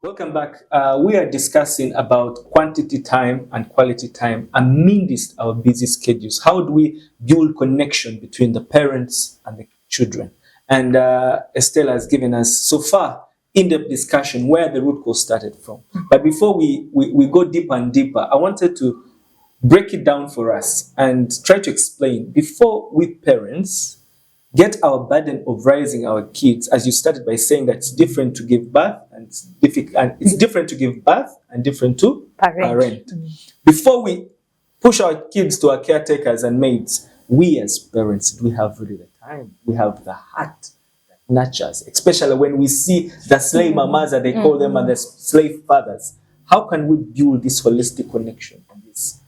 Welcome back. We are discussing about quantity time and quality time amidst our busy schedules. How do we build connection between the parents and the children? And Estelle has given us so far in-depth discussion where the root cause started from. But before we go deeper and deeper, I wanted to break it down for us and try to explain before we parents get our burden of raising our kids, as you started by saying that it's different to give birth and it's different to give birth and different to parent. Before we push our kids to our caretakers and maids, we as parents, do we have really the time? We have the heart that nurtures, especially when we see the slave mamas, as they call them, and the slave fathers. How can we build this holistic connection in this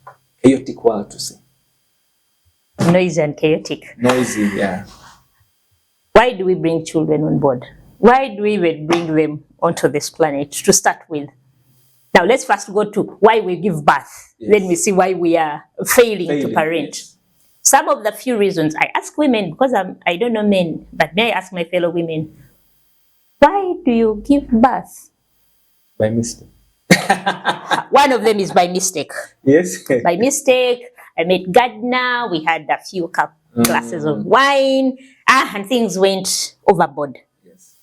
chaotic world, to say? Noisy and chaotic. Noisy, yeah. Why do we bring children on board? Why do we even bring them onto this planet to start with? Now, let's first go to why we give birth. Yes. Then we see why we are failing to parent. Yes. Some of the few reasons, I ask women, because I don't know men, but may I ask my fellow women, why do you give birth? By mistake. One of them is by mistake. Yes. By mistake. I met Gardner. We had a few glasses of wine, and things went overboard. Yes.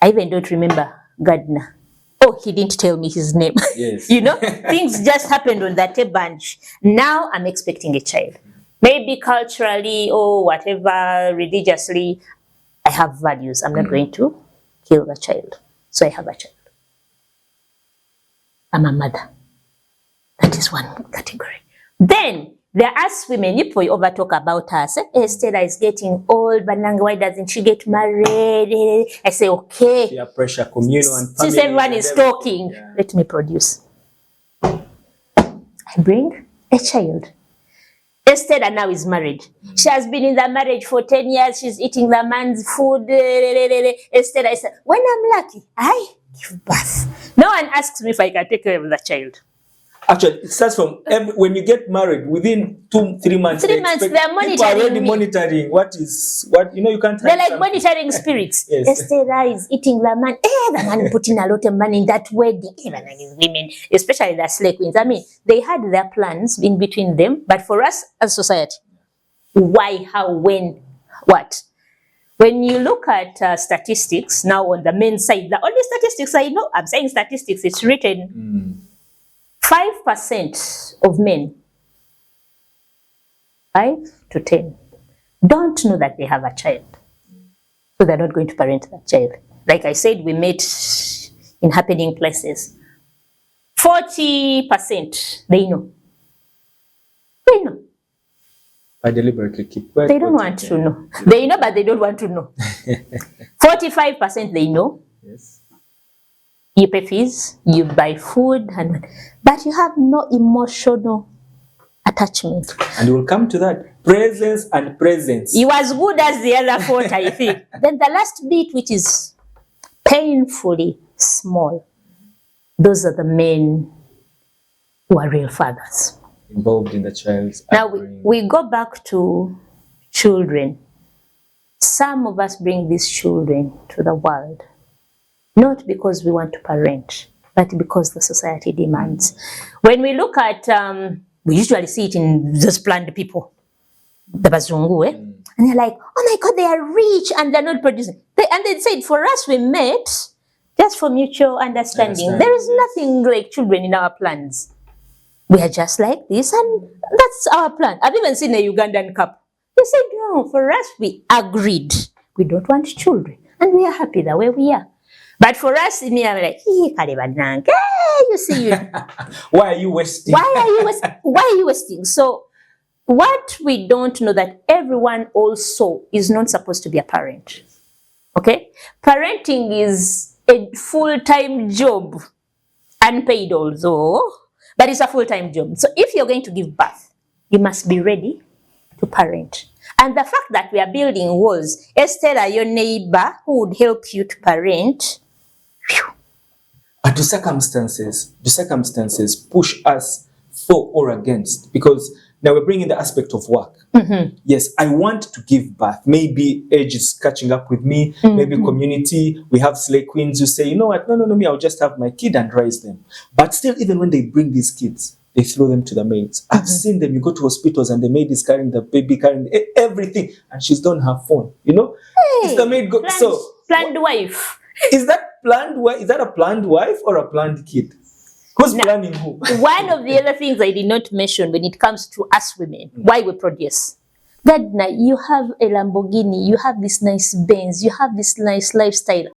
I even don't remember Gardner. Oh, he didn't tell me his name. Yes. You know, things just happened on that bunch. Now I'm expecting a child. Maybe culturally or whatever, religiously, I have values. I'm not going to kill the child. So I have a child. I'm a mother. That is one category. Then there are us women, if we over talk about us, Stella is getting old, but why doesn't she get married? I say, okay. Peer pressure, communal and family. Since everyone is talking, let me produce. I bring a child. Estella now is married. She has been in the marriage for 10 years. She's eating the man's food. Estella is, when I'm lucky, I give birth. No one asks me if I can take care of the child. Actually, it starts from when you get married. Within 2-3 months, they're monitoring. People are already monitoring what. You know, you can't. They're like monitoring spirits. Yes. Estella is eating the man. The man putting a lot of money in that wedding. Even women, especially the slave queens. I mean, they had their plans in between them. But for us as society, why, how, when, what? When you look at statistics now on the men's side, the only statistics I know, I'm saying statistics. It's written. 5% of men, 5 to 10, don't know that they have a child. So they're not going to parent that child. Like I said, we met in happening places. 40%, they know. They know. I deliberately keep quiet. They don't want to know. They know, but they don't want to know. 45% they know. Yes. You pay fees, you buy food, but you have no emotional attachment. And we'll come to that. Presence and presence. You as good as the other 40, I think. Then the last bit, which is painfully small, those are the men who are real fathers. Involved in the child's Now we go back to children. Some of us bring these children to the world. Not because we want to parent, but because the society demands. When we look at, we usually see it in those planned people, the Bazungu, and they're like, oh my God, they are rich and they're not producing. And they said, for us, we met just for mutual understanding. There is nothing like children in our plans. We are just like this, and that's our plan. I've even seen a Ugandan couple. They said, no, for us, we agreed. We don't want children, and we are happy the way we are. But for us, me, I'm like, you see, why are you wasting? Why are you wasting? So, what we don't know that everyone also is not supposed to be a parent. Okay, parenting is a full-time job, unpaid also, but it's a full-time job. So, if you're going to give birth, you must be ready to parent. And the fact that we are building walls, Estella, your neighbor who would help you to parent. But do circumstances push us for or against? Because Now we're bringing the aspect of work. Yes, I want to give birth. Maybe age is catching up with me. Maybe community. We have slay queens who say, you know what? No, me. I'll just have my kid and raise them. But still, even when they bring these kids, they throw them to the maids. I've seen them. You go to hospitals and the maid is carrying the baby, carrying everything, and she's done her phone. You know, it's the maid. Planned wife. Is that planned wife? Is that a planned wife or a planned kid? Who's planning who? One of the other things I did not mention when it comes to us women, why we produce. Gardner, you have a Lamborghini, you have this nice Benz, you have this nice lifestyle.